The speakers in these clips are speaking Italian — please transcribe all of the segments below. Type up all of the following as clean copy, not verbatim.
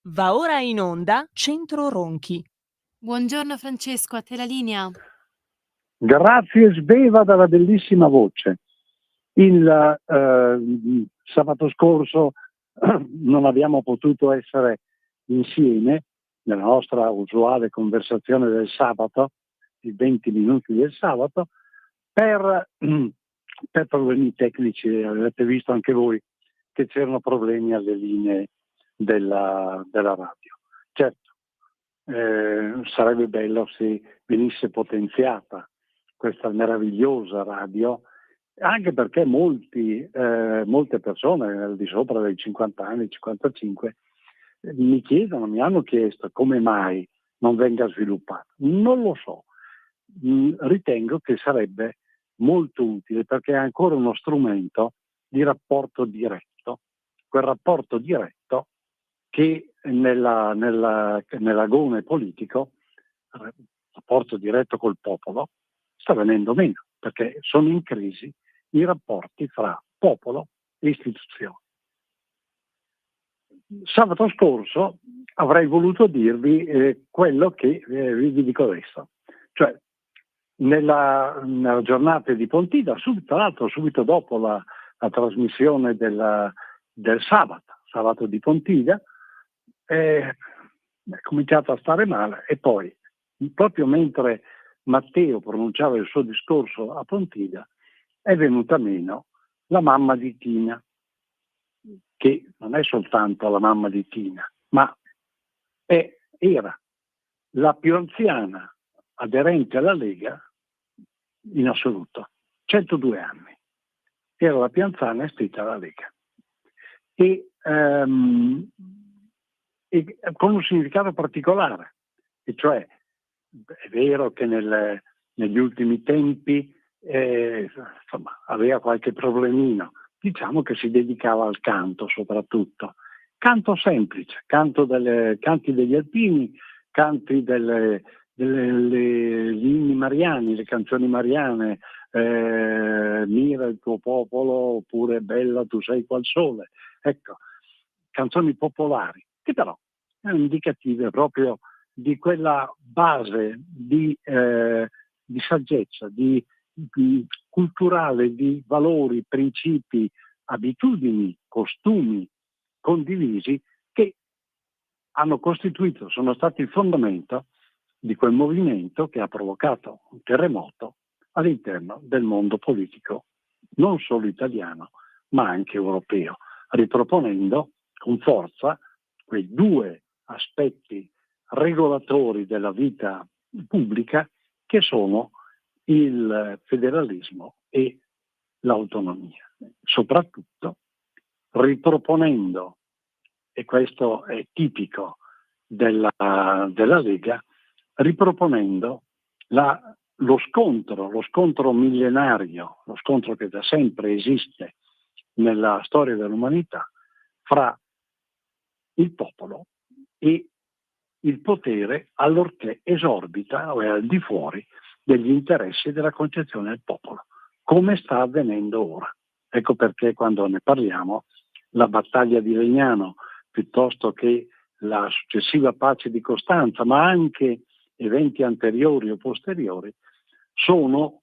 Va ora in onda Centro Ronchi. Buongiorno Francesco, a te la linea. Grazie Sveva dalla bellissima voce. Il sabato scorso non abbiamo potuto essere insieme nella nostra usuale conversazione del sabato, i 20 minuti del sabato, per problemi tecnici. Avete visto anche voi che c'erano problemi alle linee della radio. Certo, sarebbe bello se venisse potenziata questa meravigliosa radio, anche perché molte persone al di sopra dei 50 anni, 55, mi hanno chiesto come mai non venga sviluppata. Non lo so, ritengo che sarebbe molto utile perché è ancora uno strumento di rapporto diretto, quel rapporto diretto che nell'agone politico, rapporto diretto col popolo, sta venendo meno, perché sono in crisi i rapporti fra popolo e istituzioni. Sabato scorso avrei voluto dirvi quello che vi dico adesso, cioè nella giornata di Pontida, tra l'altro subito dopo la trasmissione del sabato di Pontida, è cominciato a stare male e poi, proprio mentre Matteo pronunciava il suo discorso a Pontida, è venuta meno la mamma di Tina, che non è soltanto la mamma di Tina, ma era la più anziana aderente alla Lega in assoluto, 102 anni. Era la più anziana iscritta alla Lega. E con un significato particolare, e cioè è vero che negli ultimi tempi aveva qualche problemino, diciamo che si dedicava al canto soprattutto, canto semplice, canti degli alpini, canti degli inni mariani, le canzoni mariane, Mira il tuo popolo, oppure Bella tu sei qual sole, ecco, canzoni popolari, che però erano indicative proprio di quella base di saggezza, di culturale, di valori, principi, abitudini, costumi condivisi che sono stati il fondamento di quel movimento che ha provocato un terremoto all'interno del mondo politico, non solo italiano, ma anche europeo, riproponendo con forza quei due aspetti regolatori della vita pubblica che sono il federalismo e l'autonomia. Soprattutto riproponendo, e questo è tipico della Lega, riproponendo lo scontro millenario, lo scontro che da sempre esiste nella storia dell'umanità, fra il popolo e il potere, allorché esorbita o è al di fuori degli interessi della concezione del popolo, come sta avvenendo ora. Ecco perché quando ne parliamo, la battaglia di Legnano, piuttosto che la successiva pace di Costanza, ma anche eventi anteriori o posteriori, sono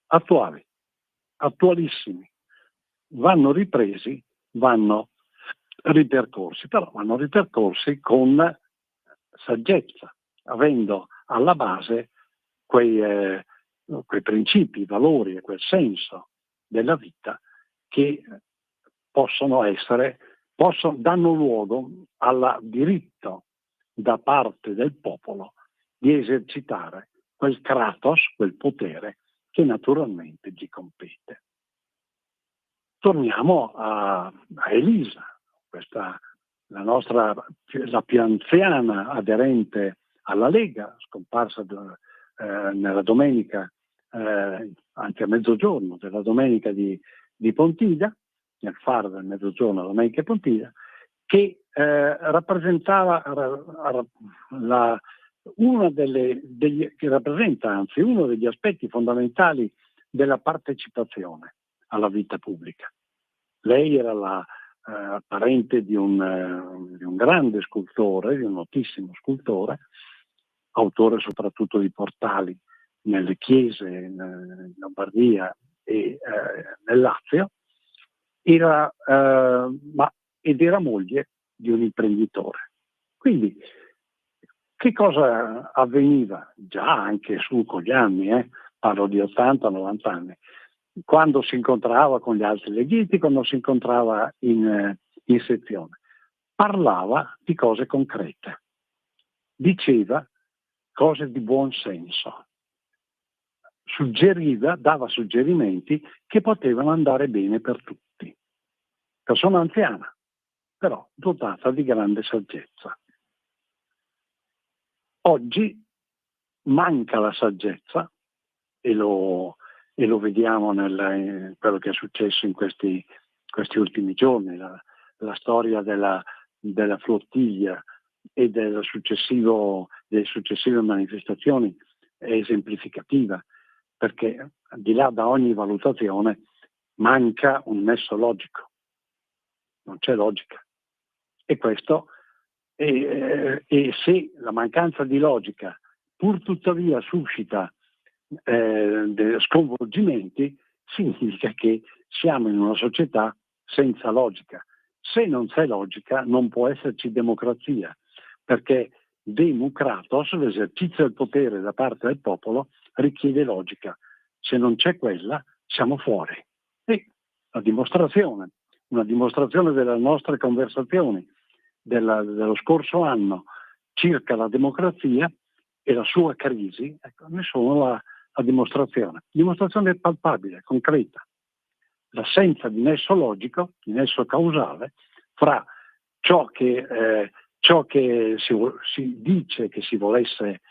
attuali, attualissimi, vanno ripresi, vanno ripercorsi, però vanno ripercorsi con saggezza, avendo alla base quei principi, valori e quel senso della vita che danno luogo al diritto da parte del popolo di esercitare quel kratos, quel potere che naturalmente gli compete. Torniamo a Elisa, la più anziana aderente alla Lega, scomparsa nella domenica, anche a mezzogiorno della domenica di Pontida, nel faro del mezzogiorno della domenica di Pontida, che rappresentava che rappresenta anzi uno degli aspetti fondamentali della partecipazione alla vita pubblica. Lei era la parente di un grande scultore, di un notissimo scultore, autore soprattutto di portali nelle chiese in Lombardia e nel Lazio, ed era moglie di un imprenditore. Quindi che cosa avveniva già anche su con gli anni, parlo di 80-90 anni, quando si incontrava con gli altri leghiti, quando si incontrava in sezione? Parlava di cose concrete, diceva cose di buon senso, dava suggerimenti che potevano andare bene per tutti. Persona anziana, però dotata di grande saggezza. Oggi manca la saggezza e lo vediamo quello che è successo in questi ultimi giorni, la storia della flottiglia e delle successive manifestazioni è esemplificativa, perché al di là da ogni valutazione manca un nesso logico, non c'è logica. E questo, e se la mancanza di logica pur tuttavia suscita sconvolgimenti, significa che siamo in una società senza logica. Se non c'è logica non può esserci democrazia, perché democratos, l'esercizio del potere da parte del popolo, richiede logica. Se non c'è quella, siamo fuori. E una dimostrazione delle nostre conversazioni dello scorso anno circa la democrazia e la sua crisi, ecco, ne sono la dimostrazione palpabile, concreta. L'assenza di nesso logico, di nesso causale, fra ciò che si dice che si volesse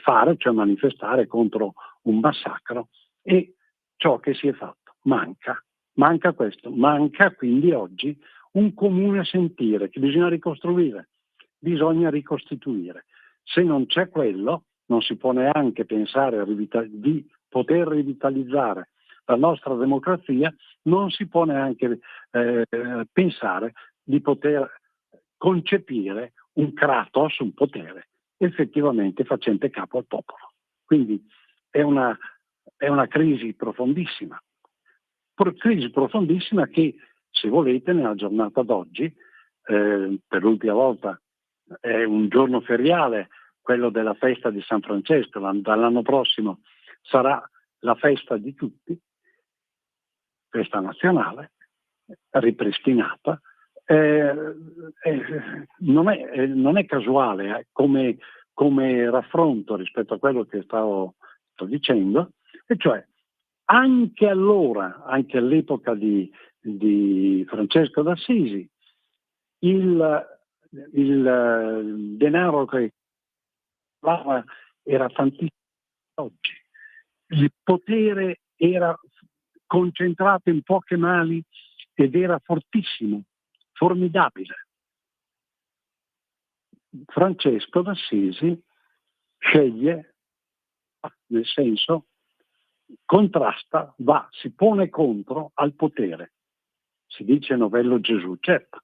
fare, cioè manifestare contro un massacro, e ciò che si è fatto. Manca questo, manca quindi oggi un comune sentire che bisogna ricostruire, bisogna ricostituire. Se non c'è quello, non si può neanche pensare di poter rivitalizzare la nostra democrazia, non si può neanche pensare di poter concepire un kratos, un potere, effettivamente facente capo al popolo. Quindi è una crisi profondissima che, se volete, nella giornata d'oggi, per l'ultima volta è un giorno feriale, quello della festa di San Francesco, dall'anno prossimo sarà la festa di tutti, festa nazionale, ripristinata. Non è casuale come raffronto rispetto a quello che sto dicendo, e cioè anche allora, anche all'epoca di Francesco d'Assisi, il denaro che era tantissimo oggi. Il potere era concentrato in poche mani ed era fortissimo, formidabile. Francesco d'Assisi sceglie, nel senso, contrasta, si pone contro al potere. Si dice novello Gesù, certo.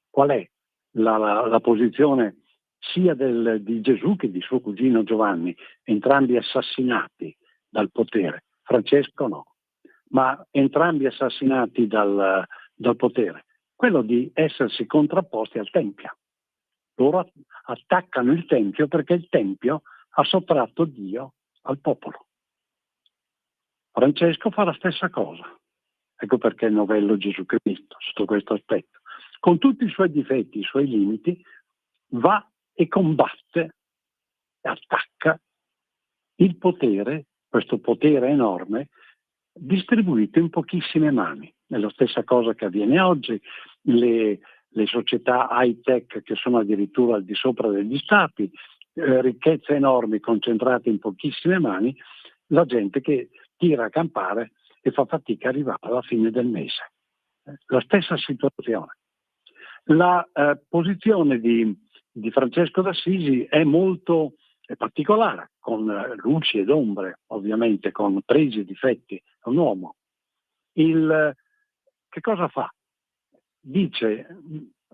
Qual è la posizione sia di Gesù che di suo cugino Giovanni, entrambi assassinati dal potere? Francesco no, ma entrambi assassinati dal potere. Quello di essersi contrapposti al Tempio. Loro attaccano il Tempio perché il Tempio ha sottratto Dio al popolo. Francesco fa la stessa cosa. Ecco perché il novello Gesù Cristo, sotto questo aspetto, con tutti i suoi difetti, i suoi limiti, va e combatte e attacca il potere, questo potere enorme, distribuito in pochissime mani. È la stessa cosa che avviene oggi. Le società high-tech che sono addirittura al di sopra degli stati, ricchezze enormi concentrate in pochissime mani, la gente che tira a campare e fa fatica a arrivare alla fine del mese. La stessa situazione. La posizione di Francesco d'Assisi è molto particolare, con luci ed ombre, ovviamente, con pregi e difetti. È un uomo. Che cosa fa? dice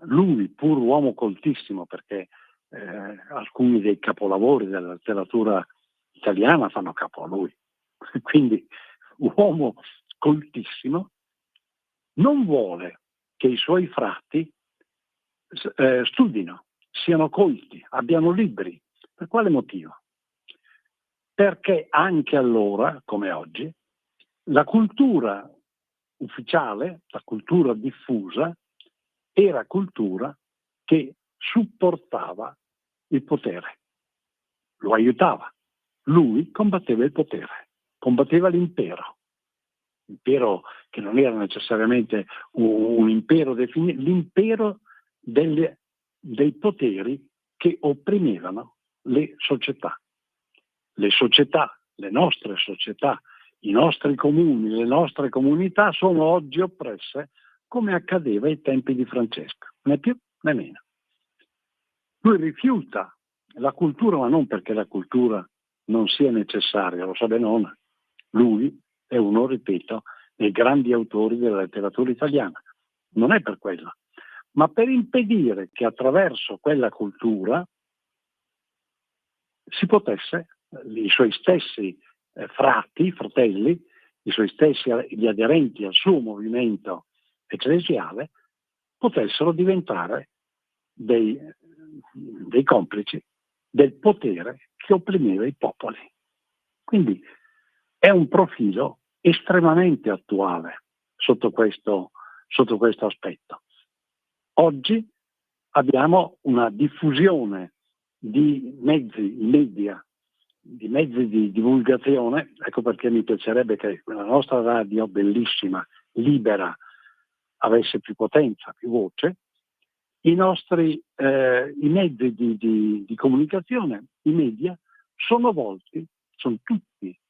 lui, pur uomo coltissimo, perché alcuni dei capolavori della letteratura italiana fanno capo a lui, quindi uomo coltissimo, non vuole che i suoi frati studino, siano colti, abbiano libri. Per quale motivo? Perché anche allora, come oggi, la cultura ufficiale, la cultura diffusa, era cultura che supportava il potere, lo aiutava. Lui combatteva il potere, combatteva l'impero che non era necessariamente un impero definito, l'impero dei poteri che opprimevano le società. Le nostre società, i nostri comuni, le nostre comunità sono oggi oppresse come accadeva ai tempi di Francesco, né più né meno. Lui rifiuta la cultura, ma non perché la cultura non sia necessaria, lo sa benone. Lui è uno, ripeto, dei grandi autori della letteratura italiana. Non è per quello, ma per impedire che attraverso quella cultura si potesse, i suoi stessi fratelli, i suoi stessi gli aderenti al suo movimento ecclesiale, potessero diventare dei complici del potere che opprimeva i popoli. Quindi è un profilo estremamente attuale sotto questo aspetto. Oggi abbiamo una diffusione di mezzi media, di mezzi di divulgazione, ecco perché mi piacerebbe che la nostra radio bellissima, libera, avesse più potenza, più voce. I mezzi di comunicazione, i media, sono tutti,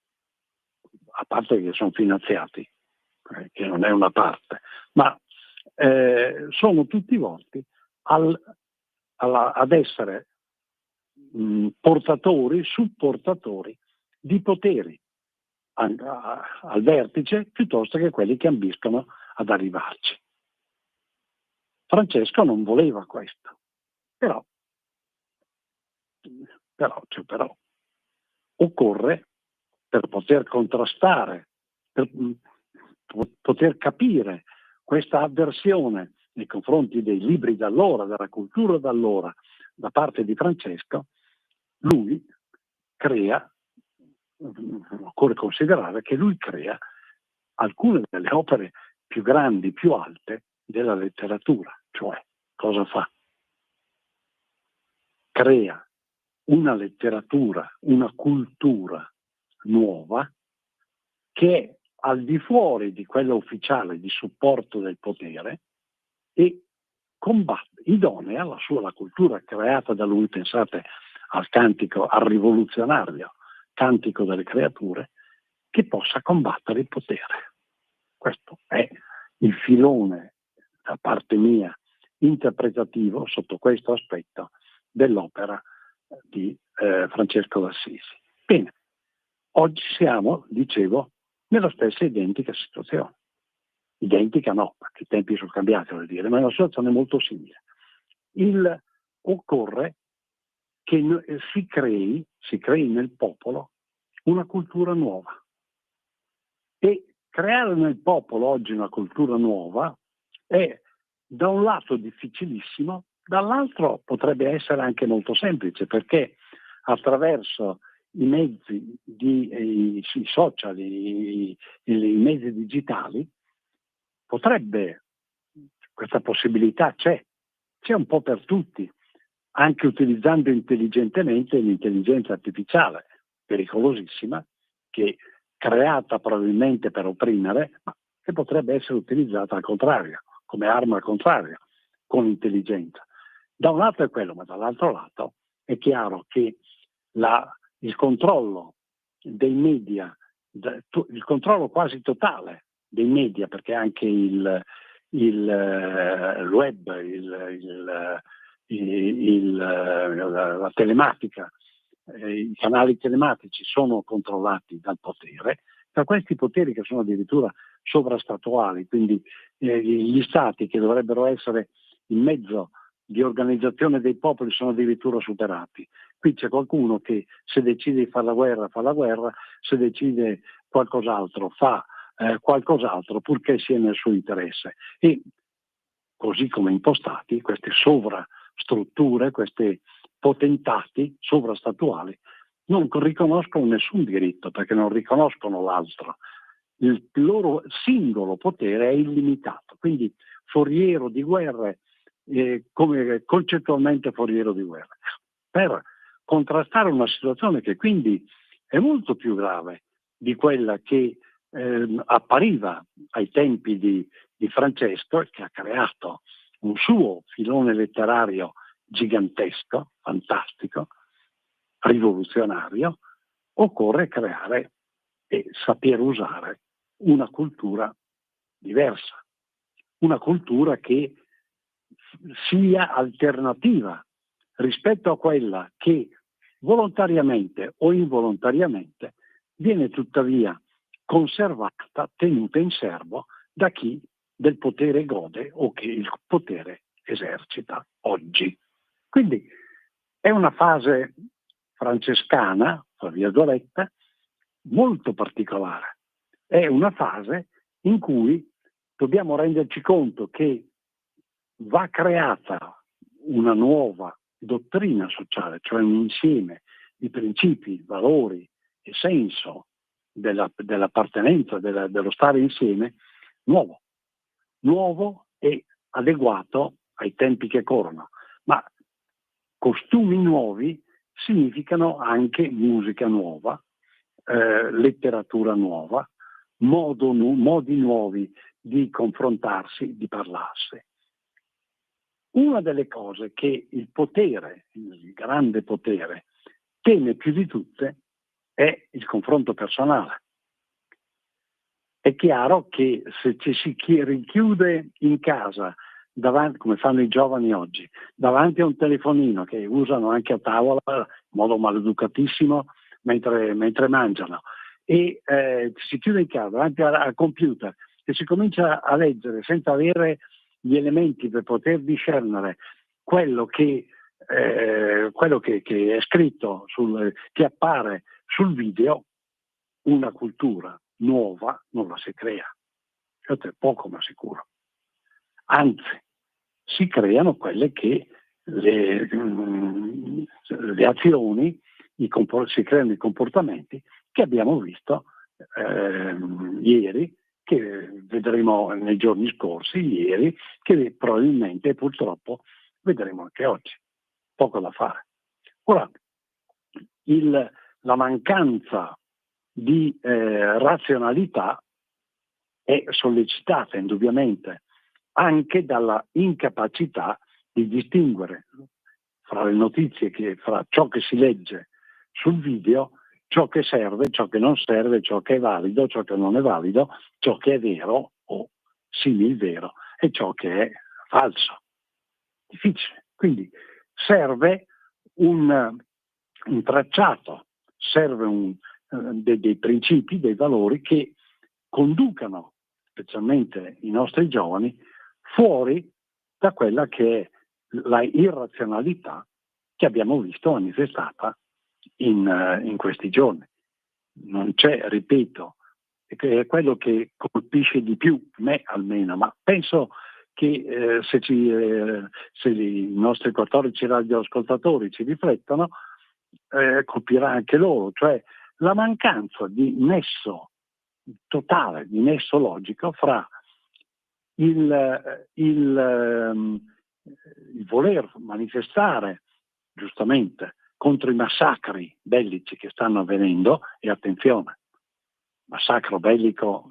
a parte che sono finanziati, che non è una parte, ma sono tutti volti ad essere supportatori di poteri al vertice piuttosto che quelli che ambiscono ad arrivarci. Francesco non voleva questo, però occorre, per poter contrastare, per poter capire questa avversione nei confronti dei libri d'allora, della cultura d'allora, da parte di Francesco, lui occorre considerare che lui crea alcune delle opere più grandi, più alte della letteratura. Cioè, cosa fa? Crea una letteratura, una cultura nuova che è al di fuori di quella ufficiale di supporto del potere e idonea la cultura creata da lui. Pensate al rivoluzionario Cantico delle Creature, che possa combattere il potere. Questo è il filone, da parte mia, interpretativo sotto questo aspetto dell'opera di Francesco d'Assisi. Bene, oggi siamo, dicevo, nella stessa identica situazione. Identica no, perché i tempi sono cambiati, vuol dire, ma è una situazione molto simile. Occorre che si crei nel popolo una cultura nuova. E creare nel popolo oggi una cultura nuova è da un lato difficilissimo, dall'altro potrebbe essere anche molto semplice, perché attraverso i mezzi i social, i mezzi digitali, questa possibilità c'è un po' per tutti, anche utilizzando intelligentemente l'intelligenza artificiale, pericolosissima, che creata probabilmente per opprimere, ma che potrebbe essere utilizzata al contrario, come arma al contrario, con intelligenza. Da un lato è quello, ma dall'altro lato è chiaro che il controllo dei media, il controllo quasi totale dei media, perché anche il web, la telematica, i canali telematici sono controllati dal potere, da questi poteri che sono addirittura sovrastatuali, quindi gli stati che dovrebbero essere il mezzo di organizzazione dei popoli sono addirittura superati. Qui c'è qualcuno che se decide di fare la guerra fa la guerra, se decide qualcos'altro fa qualcos'altro, purché sia nel suo interesse. E così come impostati, queste sovrastrutture, questi potentati sovrastatuali non riconoscono nessun diritto, perché non riconoscono l'altro. Il loro singolo potere è illimitato, quindi foriero di guerre, come concettualmente foriero di guerre. Per contrastare una situazione che quindi è molto più grave di quella che appariva ai tempi di Francesco, che ha creato un suo filone letterario gigantesco, fantastico, rivoluzionario, occorre creare e saper usare una cultura diversa, una cultura che sia alternativa rispetto a quella che volontariamente o involontariamente viene tuttavia conservata, tenuta in serbo da chi del potere gode o che il potere esercita oggi. Quindi è una fase francescana, tra virgolette, molto particolare. È una fase in cui dobbiamo renderci conto che va creata una nuova dottrina sociale, cioè un insieme di principi, valori e senso dell'appartenenza, dello stare insieme, nuovo e adeguato ai tempi che corrono. Ma costumi nuovi significano anche musica nuova, letteratura nuova, modi nuovi di confrontarsi, di parlarsi. Una delle cose che il potere, il grande potere, teme più di tutte è il confronto personale. È chiaro che se ci si rinchiude in casa, davanti, come fanno i giovani oggi, davanti a un telefonino che usano anche a tavola in modo maleducatissimo mentre mangiano, e si chiude in casa davanti al computer e si comincia a leggere senza avere gli elementi per poter discernere quello che è scritto, che appare sul video, una cultura nuova non la si crea. Questo è poco ma sicuro. Anzi, si creano quelle che le azioni, si creano i comportamenti che abbiamo visto ieri, che vedremo nei giorni scorsi, ieri, che probabilmente purtroppo vedremo anche oggi. Poco da fare. Ora, la mancanza di razionalità è sollecitata indubbiamente anche dalla incapacità di distinguere fra le notizie, fra ciò che si legge sul video, ciò che serve, ciò che non serve, ciò che è valido, ciò che non è valido, ciò che è vero o simil vero e ciò che è falso. Difficile. Quindi serve un tracciato, serve dei principi, dei valori che conducano specialmente i nostri giovani fuori da quella che è la irrazionalità che abbiamo visto manifestata in questi giorni. Non c'è, ripeto, è quello che colpisce di più, me almeno, ma penso che se i nostri 14 radioascoltatori ci riflettono, colpirà anche loro, cioè la mancanza di nesso totale, di nesso logico fra il voler manifestare giustamente contro i massacri bellici che stanno avvenendo, e attenzione, massacro bellico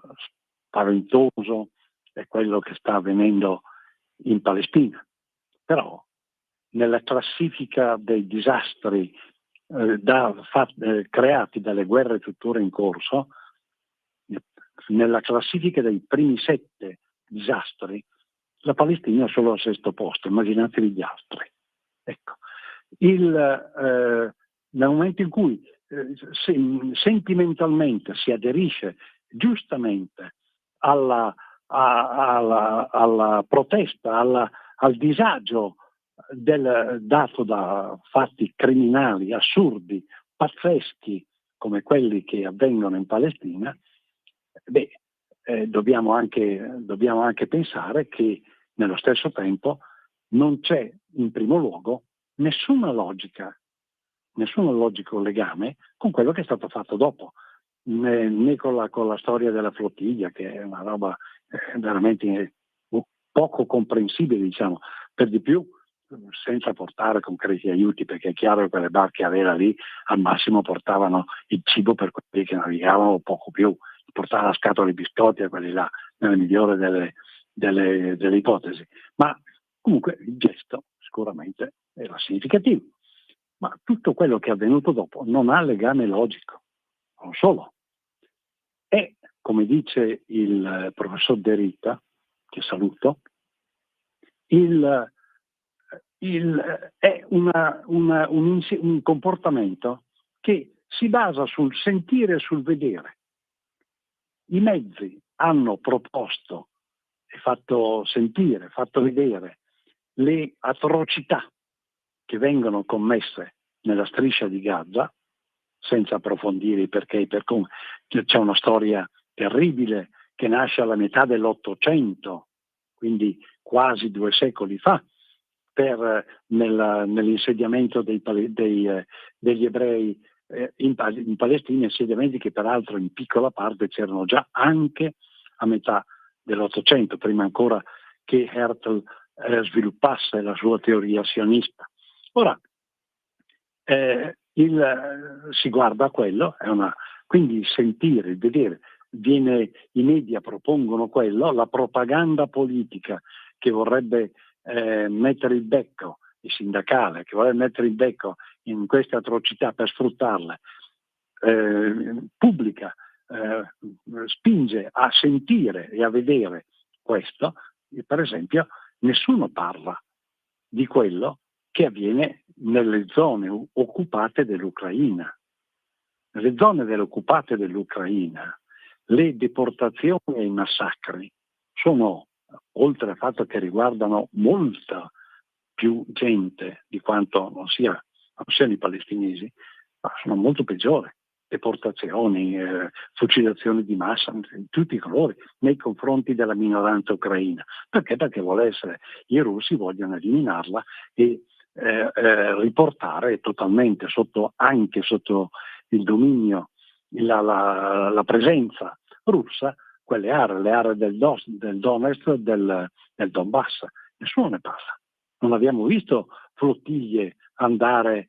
spaventoso è quello che sta avvenendo in Palestina, però nella classifica dei disastri creati dalle guerre tuttora in corso, nella classifica dei primi 7 disastri, la Palestina è solo al 6° posto, immaginatevi gli altri. Ecco. Nel momento in cui sentimentalmente si aderisce giustamente alla alla protesta, al disagio dato da fatti criminali, assurdi, pazzeschi come quelli che avvengono in Palestina, dobbiamo anche pensare che nello stesso tempo non c'è in primo luogo nessun logico legame con quello che è stato fatto dopo, né con la storia della flottiglia, che è una roba veramente poco comprensibile, diciamo, per di più senza portare concreti aiuti, perché è chiaro che quelle barche a vela lì al massimo portavano il cibo per quelli che navigavano, poco più, portavano la scatola di biscotti a quelli là, nella migliore delle ipotesi. Ma comunque il gesto sicuramente era significativo, ma tutto quello che è avvenuto dopo non ha legame logico, non solo. È, come dice il professor De Rita, che saluto, è un comportamento che si basa sul sentire e sul vedere. I mezzi hanno proposto e fatto sentire, fatto vedere le atrocità che vengono commesse nella striscia di Gaza, senza approfondire i perché e per come. C'è una storia terribile che nasce alla metà dell'800, quindi quasi 2 secoli fa, nell'insediamento degli ebrei in Palestina, insediamenti che peraltro in piccola parte c'erano già anche a metà dell'800, prima ancora che Herzl sviluppasse la sua teoria sionista. Ora, si guarda a quello, quindi il sentire, il vedere, i media propongono quello, la propaganda politica che vorrebbe mettere il becco, il sindacale che vorrebbe mettere il becco in queste atrocità per sfruttarle, pubblica, spinge a sentire e a vedere questo. Per esempio, nessuno parla di quello che avviene nelle zone occupate dell'Ucraina. Nelle zone occupate dell'Ucraina le deportazioni e i massacri sono, oltre al fatto che riguardano molta più gente di quanto non siano i palestinesi, ma sono molto peggiori. Deportazioni, fucilazioni di massa di tutti i colori nei confronti della minoranza ucraina. Perché? Perché i russi vogliono eliminarla e riportare totalmente anche sotto il dominio, la presenza russa, quelle aree, le aree del Donetsk, del Donbass. Nessuno ne parla. Non abbiamo visto flottiglie andare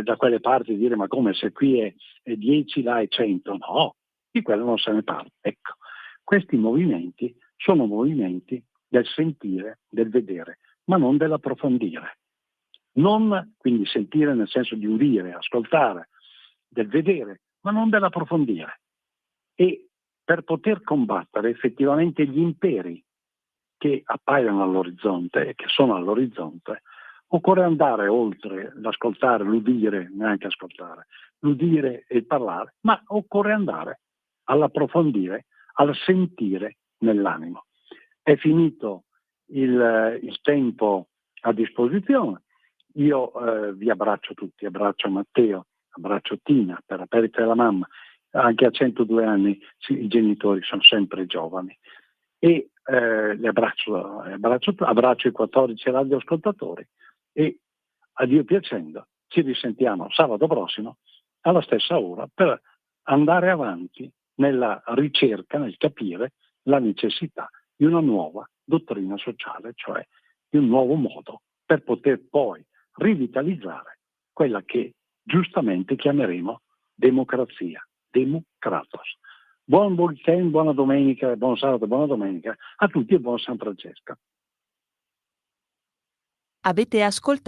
da quelle parti e dire ma come, se qui è 10 là è 100? No, di quello non se ne parla. Ecco, questi movimenti sono movimenti del sentire, del vedere, ma non dell'approfondire. Non quindi sentire nel senso di udire, ascoltare, del vedere, ma non dell'approfondire. E per poter combattere effettivamente gli imperi che appaiono all'orizzonte e che sono all'orizzonte, occorre andare oltre l'ascoltare, l'udire, neanche ascoltare, l'udire e il parlare, ma occorre andare all'approfondire, al sentire nell'animo. È finito il tempo a disposizione. Io vi abbraccio tutti, abbraccio Matteo, abbraccio Tina per la perdita della mamma. Anche a 102 anni i genitori sono sempre giovani. E li abbraccio i 14 radioascoltatori e a Dio piacendo ci risentiamo sabato prossimo alla stessa ora per andare avanti nella ricerca, nel capire la necessità di una nuova dottrina sociale, cioè di un nuovo modo per poter poi rivitalizzare quella che giustamente chiameremo democrazia, democratos. Buon weekend, buona domenica, buon sabato, buona domenica a tutti e buon San Francesco. Avete ascoltato